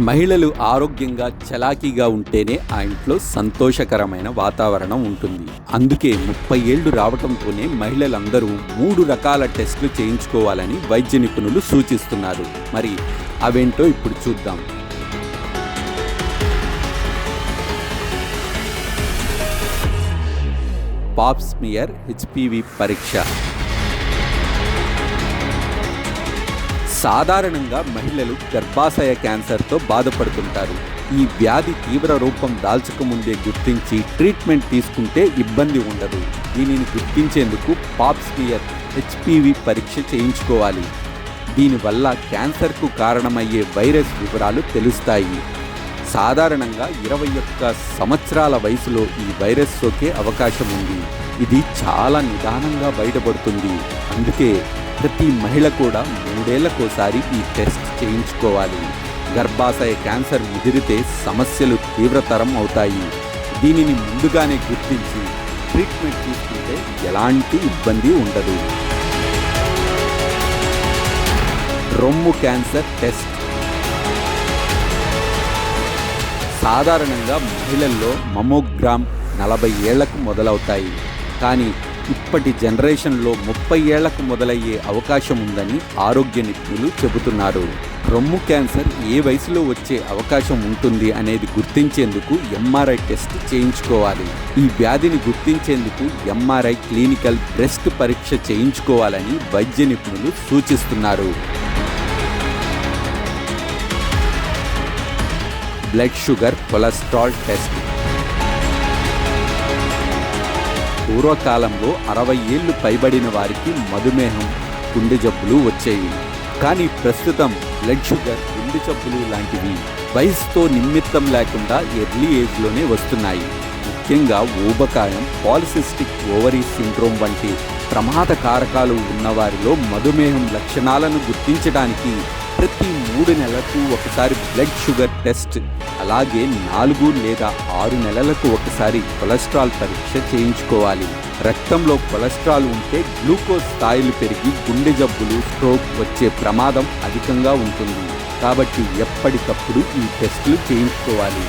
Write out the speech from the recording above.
మహిళలు ఆరోగ్యంగా చలాకీగా ఉంటేనే ఆ ఇంట్లో సంతోషకరమైన వాతావరణం ఉంటుంది. అందుకే 30 ఏళ్లు రావటంతోనే మహిళలందరూ 3 రకాల టెస్టులు చేయించుకోవాలని వైద్య నిపుణులు సూచిస్తున్నారు. మరి అవేంటో ఇప్పుడు చూద్దాం. పాప్ స్మియర్ హెచ్పివి పరీక్ష. సాధారణంగా మహిళలు గర్భాశయ క్యాన్సర్తో బాధపడుతుంటారు. ఈ వ్యాధి తీవ్ర రూపం దాల్చకముందే గుర్తించి ట్రీట్మెంట్ తీసుకుంటే ఇబ్బంది ఉండదు. దీనిని గుర్తించేందుకు పాప్ స్మియర్ హెచ్పివి పరీక్ష చేయించుకోవాలి. దీనివల్ల క్యాన్సర్కు కారణమయ్యే వైరస్ వివరాలు తెలుస్తాయి. సాధారణంగా 21 సంవత్సరాల వయసులో ఈ వైరస్ సోకే అవకాశం ఉంది. ఇది చాలా నిదానంగా బయటపడుతుంది. అందుకే ప్రతి మహిళ కూడా 3 ఏళ్లకోసారి ఈ టెస్ట్ చేయించుకోవాలి. గర్భాశయ క్యాన్సర్ ముదిరితే సమస్యలు తీవ్రతరం అవుతాయి. దీనిని ముందుగానే గుర్తించి ట్రీట్మెంట్ తీసుకుంటే ఎలాంటి ఇబ్బంది ఉండదు. రొమ్ము క్యాన్సర్ టెస్ట్. సాధారణంగా మహిళల్లో మమోగ్రామ్ 40 ఏళ్లకు మొదలవుతాయి. కానీ ఇప్పటి జనరేషన్లో 30 ఏళ్లకు మొదలయ్యే అవకాశం ఉందని ఆరోగ్య నిపుణులు చెబుతున్నారు. రొమ్ము క్యాన్సర్ ఏ వయసులో వచ్చే అవకాశం ఉంటుంది అనేది గుర్తించేందుకు ఎంఆర్ఐ టెస్ట్ చేయించుకోవాలి. ఈ వ్యాధిని గుర్తించేందుకు ఎంఆర్ఐ క్లినికల్ బ్రెస్ట్ పరీక్ష చేయించుకోవాలని వైద్య నిపుణులు సూచిస్తున్నారు. Blood sugar, cholesterol test. పూర్వకాలంలో 60 ఏళ్లు పైబడిన వారికి మధుమేహం, గుండె జబ్బులు వచ్చేవి. కానీ ప్రస్తుతం బ్లడ్ షుగర్, గుండె జబ్బులు లాంటివి వయసుతో నిమిత్తం లేకుండా ఎర్లీ ఏజ్లోనే వస్తున్నాయి. ముఖ్యంగా ఊబకాయం, పాలిసిస్టిక్ ఓవరీ సిండ్రోమ్ వంటి ప్రమాద కారకాలు ఉన్నవారిలో మధుమేహం లక్షణాలను గుర్తించడానికి ప్రతి 3 నెలలకు ఒకసారి బ్లడ్ షుగర్ టెస్ట్, అలాగే 4 లేదా 6 నెలలకు ఒకసారి కొలెస్ట్రాల్ పరీక్ష చేయించుకోవాలి. రక్తంలో కొలెస్ట్రాల్ ఉంటే గ్లూకోజ్ స్థాయిలు పెరిగి గుండె జబ్బులు, స్ట్రోక్ వచ్చే ప్రమాదం అధికంగా ఉంటుంది. కాబట్టి ఎప్పటికప్పుడు ఈ టెస్టులు చేయించుకోవాలి.